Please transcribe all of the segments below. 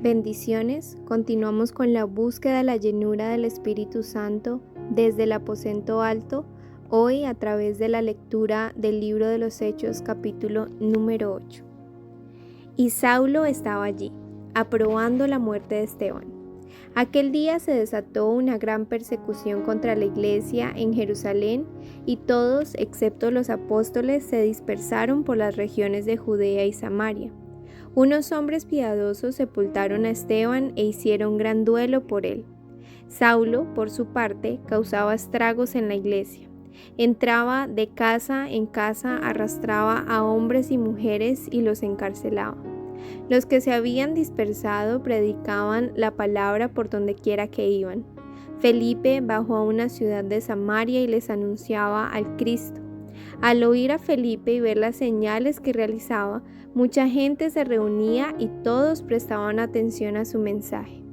Bendiciones, continuamos con la búsqueda de la llenura del Espíritu Santo desde el aposento alto, hoy a través de la lectura del libro de los Hechos, capítulo número 8. Y Saulo estaba allí, aprobando la muerte de Esteban. Aquel día se desató una gran persecución contra la iglesia en Jerusalén, y todos, excepto los apóstoles, se dispersaron por las regiones de Judea y Samaria. Unos hombres piadosos sepultaron a Esteban e hicieron gran duelo por él. Saulo, por su parte, causaba estragos en la iglesia. Entraba de casa en casa, arrastraba a hombres y mujeres y los encarcelaba. Los que se habían dispersado predicaban la palabra por donde quiera que iban. Felipe bajó a una ciudad de Samaria y les anunciaba al Cristo. Al oír a Felipe y ver las señales que realizaba, mucha gente se reunía y todos prestaban atención a su mensaje.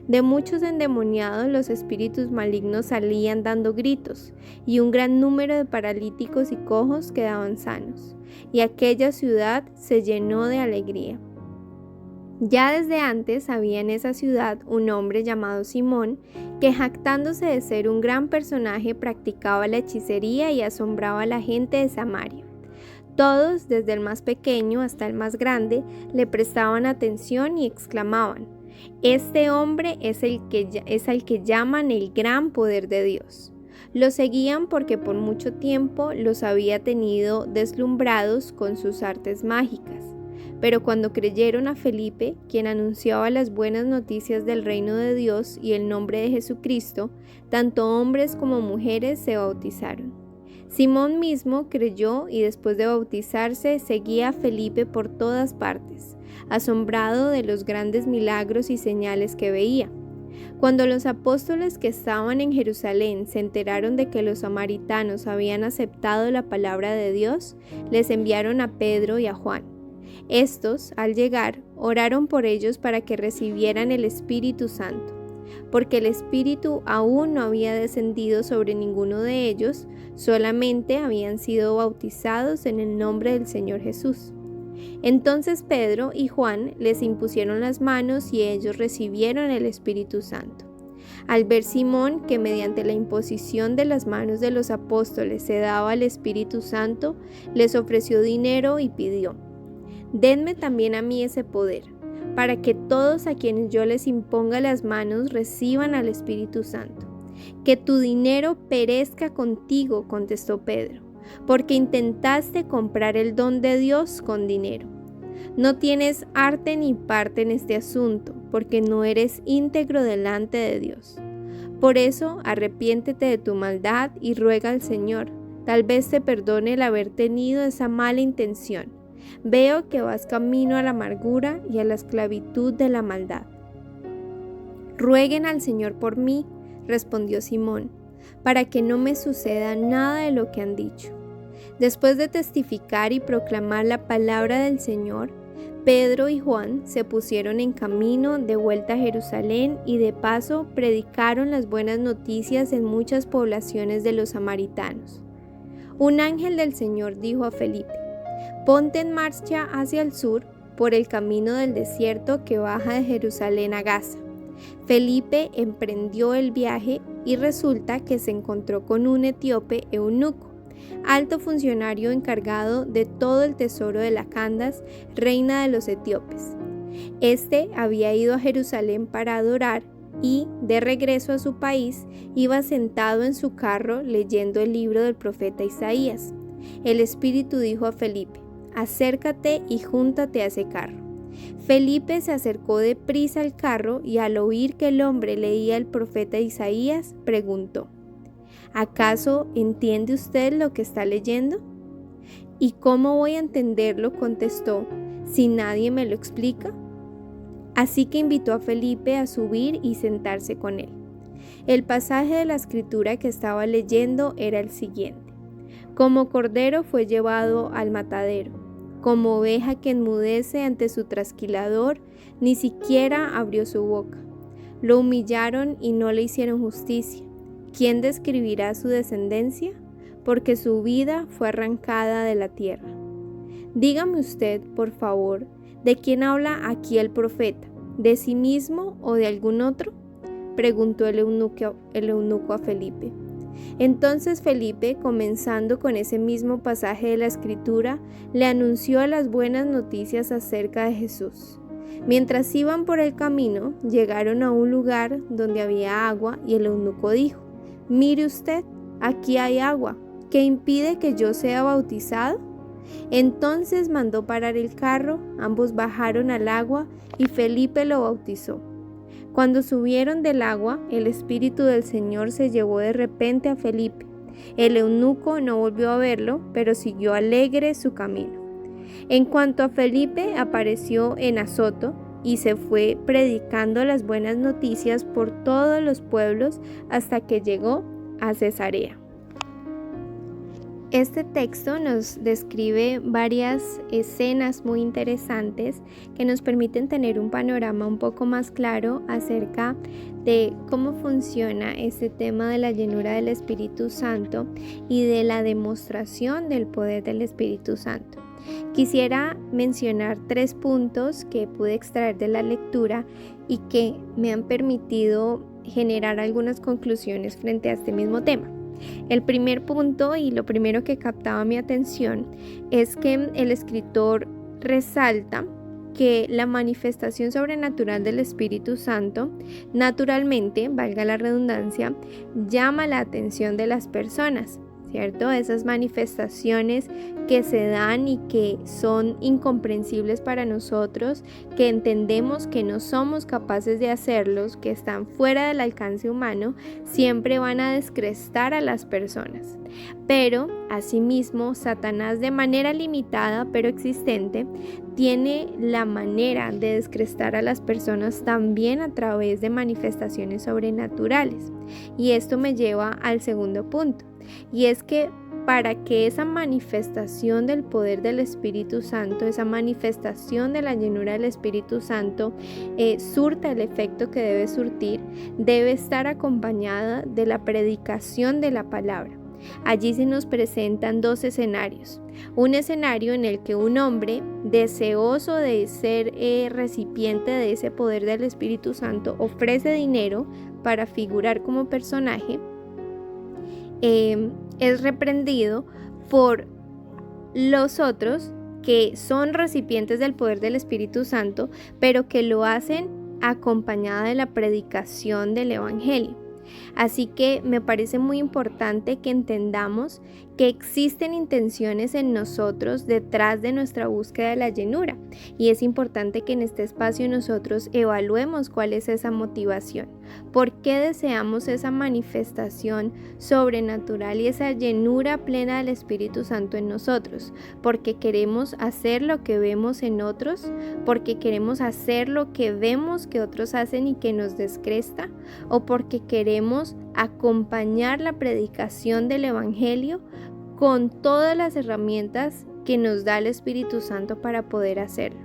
De muchos endemoniados los espíritus malignos salían dando gritos, y un gran número de paralíticos y cojos quedaban sanos, y aquella ciudad se llenó de alegría. Ya desde antes había en esa ciudad un hombre llamado Simón, que jactándose de ser un gran personaje practicaba la hechicería y asombraba a la gente de Samaria. Todos, desde el más pequeño hasta el más grande, le prestaban atención y exclamaban: «Este hombre es al que llaman el gran poder de Dios». Lo seguían porque por mucho tiempo los había tenido deslumbrados con sus artes mágicas. Pero cuando creyeron a Felipe, quien anunciaba las buenas noticias del reino de Dios y el nombre de Jesucristo, tanto hombres como mujeres se bautizaron. Simón mismo creyó y después de bautizarse seguía a Felipe por todas partes, asombrado de los grandes milagros y señales que veía. Cuando los apóstoles que estaban en Jerusalén se enteraron de que los samaritanos habían aceptado la palabra de Dios, les enviaron a Pedro y a Juan. Estos, al llegar, oraron por ellos para que recibieran el Espíritu Santo, porque el Espíritu aún no había descendido sobre ninguno de ellos, solamente habían sido bautizados en el nombre del Señor Jesús. Entonces Pedro y Juan les impusieron las manos y ellos recibieron el Espíritu Santo. Al ver Simón que mediante la imposición de las manos de los apóstoles se daba el Espíritu Santo, les ofreció dinero y pidió: «Denme también a mí ese poder, para que todos a quienes yo les imponga las manos reciban al Espíritu Santo». «Que tu dinero perezca contigo», contestó Pedro, «porque intentaste comprar el don de Dios con dinero. No tienes arte ni parte en este asunto, porque no eres íntegro delante de Dios. Por eso arrepiéntete de tu maldad y ruega al Señor, tal vez te perdone el haber tenido esa mala intención. Veo que vas camino a la amargura y a la esclavitud de la maldad». «Rueguen al Señor por mí», respondió Simón, «para que no me suceda nada de lo que han dicho». Después de testificar y proclamar la palabra del Señor, Pedro y Juan se pusieron en camino de vuelta a Jerusalén y de paso predicaron las buenas noticias en muchas poblaciones de los samaritanos. Un ángel del Señor dijo a Felipe: «Ponte en marcha hacia el sur por el camino del desierto que baja de Jerusalén a Gaza». Felipe emprendió el viaje y resulta que se encontró con un etíope eunuco, alto funcionario encargado de todo el tesoro de la Candace, reina de los etíopes. Este había ido a Jerusalén para adorar y, de regreso a su país, iba sentado en su carro leyendo el libro del profeta Isaías. El Espíritu dijo a Felipe: «Acércate y júntate a ese carro». Felipe se acercó deprisa al carro y al oír que el hombre leía el profeta Isaías, preguntó: «¿Acaso entiende usted lo que está leyendo?». «¿Y cómo voy a entenderlo?», contestó, «si nadie me lo explica». Así que invitó a Felipe a subir y sentarse con él. El pasaje de la escritura que estaba leyendo era el siguiente: «Como cordero fue llevado al matadero, como oveja que enmudece ante su trasquilador, ni siquiera abrió su boca. Lo humillaron y no le hicieron justicia. ¿Quién describirá su descendencia? Porque su vida fue arrancada de la tierra». Dígame usted, por favor, ¿de quién habla aquí el profeta? ¿De sí mismo o de algún otro?, preguntó el eunuco a Felipe. Entonces Felipe, comenzando con ese mismo pasaje de la Escritura, le anunció las buenas noticias acerca de Jesús. Mientras iban por el camino, llegaron a un lugar donde había agua y el eunuco dijo: «Mire usted, aquí hay agua. ¿Qué impide que yo sea bautizado?». Entonces mandó parar el carro, ambos bajaron al agua y Felipe lo bautizó. Cuando subieron del agua, el Espíritu del Señor se llevó de repente a Felipe. El eunuco no volvió a verlo, pero siguió alegre su camino. En cuanto a Felipe, apareció en Azoto y se fue predicando las buenas noticias por todos los pueblos hasta que llegó a Cesarea. Este texto nos describe varias escenas muy interesantes que nos permiten tener un panorama un poco más claro acerca de cómo funciona este tema de la llenura del Espíritu Santo y de la demostración del poder del Espíritu Santo. Quisiera mencionar 3 puntos que pude extraer de la lectura y que me han permitido generar algunas conclusiones frente a este mismo tema. El primer punto y lo primero que captaba mi atención es que el escritor resalta que la manifestación sobrenatural del Espíritu Santo, naturalmente, valga la redundancia, llama la atención de las personas, ¿cierto? Esas manifestaciones que se dan y que son incomprensibles para nosotros, que entendemos que no somos capaces de hacerlos, que están fuera del alcance humano, siempre van a descrestar a las personas. Pero, asimismo, Satanás, de manera limitada pero existente, tiene la manera de descrestar a las personas también a través de manifestaciones sobrenaturales. Y esto me lleva al segundo punto, y es que para que esa manifestación del poder del Espíritu Santo, esa manifestación de la llenura del Espíritu Santo surta el efecto que debe surtir, debe estar acompañada de la predicación de la palabra. Allí se nos presentan 2 escenarios. Un escenario en el que un hombre deseoso de ser recipiente de ese poder del Espíritu Santo ofrece dinero para figurar como personaje, es reprendido por los otros que son recipientes del poder del Espíritu Santo, pero que lo hacen acompañada de la predicación del Evangelio. Así que me parece muy importante que entendamos que existen intenciones en nosotros detrás de nuestra búsqueda de la llenura, y es importante que en este espacio nosotros evaluemos cuál es esa motivación. ¿Por qué deseamos esa manifestación sobrenatural y esa llenura plena del Espíritu Santo en nosotros? ¿Porque queremos hacer lo que vemos en otros? ¿Porque queremos hacer lo que vemos que otros hacen y que nos descresta? ¿O porque queremos acompañar la predicación del Evangelio con todas las herramientas que nos da el Espíritu Santo para poder hacerlo?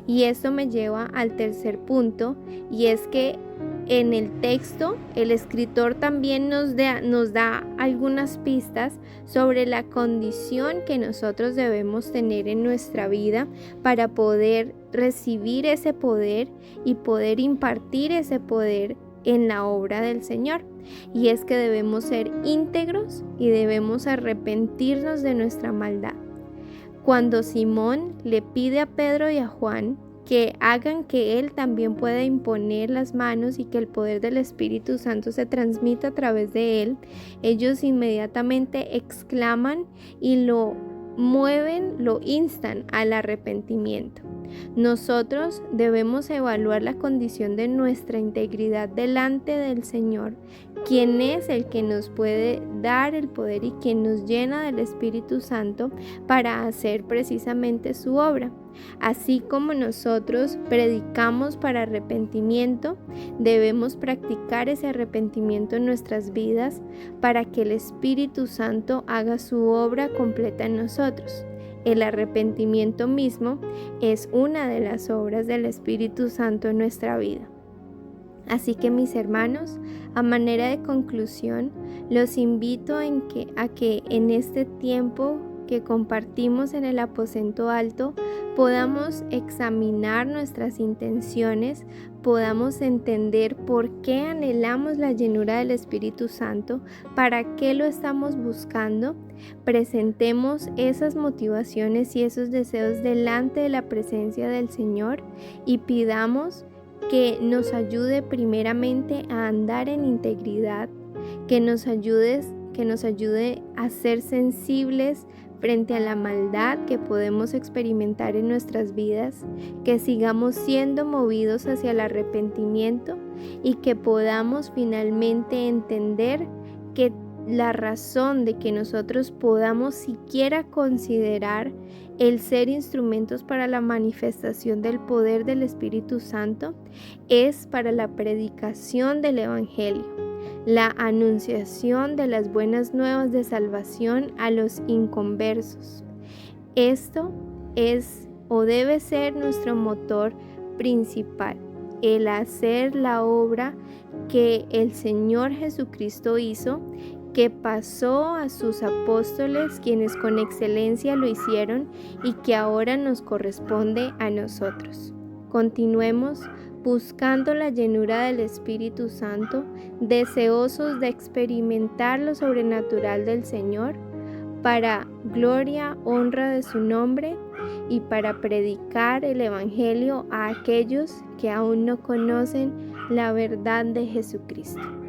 Y esto me lleva al tercer punto, y es que en el texto el escritor también nos da algunas pistas sobre la condición que nosotros debemos tener en nuestra vida para poder recibir ese poder y poder impartir ese poder en la obra del Señor. Y es que debemos ser íntegros y debemos arrepentirnos de nuestra maldad. Cuando Simón le pide a Pedro y a Juan que hagan que él también pueda imponer las manos y que el poder del Espíritu Santo se transmita a través de él, ellos inmediatamente exclaman y lo mueven, lo instan al arrepentimiento. Nosotros debemos evaluar la condición de nuestra integridad delante del Señor, quien es el que nos puede dar el poder y quien nos llena del Espíritu Santo para hacer precisamente su obra. Así como nosotros predicamos para arrepentimiento, debemos practicar ese arrepentimiento en nuestras vidas para que el Espíritu Santo haga su obra completa en nosotros. El arrepentimiento mismo es una de las obras del Espíritu Santo en nuestra vida. Así que, mis hermanos, a manera de conclusión, los invito a que en este tiempo que compartimos en el aposento alto podamos examinar nuestras intenciones, podamos entender por qué anhelamos la llenura del Espíritu Santo, para qué lo estamos buscando, presentemos esas motivaciones y esos deseos delante de la presencia del Señor y pidamos que nos ayude primeramente a andar en integridad, que nos ayude a ser sensibles frente a la maldad que podemos experimentar en nuestras vidas, que sigamos siendo movidos hacia el arrepentimiento y que podamos finalmente entender que la razón de que nosotros podamos siquiera considerar el ser instrumentos para la manifestación del poder del Espíritu Santo es para la predicación del Evangelio, la anunciación de las buenas nuevas de salvación a los inconversos. Esto es o debe ser nuestro motor principal, el hacer la obra que el Señor Jesucristo hizo, que pasó a sus apóstoles, quienes con excelencia lo hicieron y que ahora nos corresponde a nosotros. Continuemos buscando la llenura del Espíritu Santo, deseosos de experimentar lo sobrenatural del Señor, para gloria, honra de su nombre y para predicar el Evangelio a aquellos que aún no conocen la verdad de Jesucristo.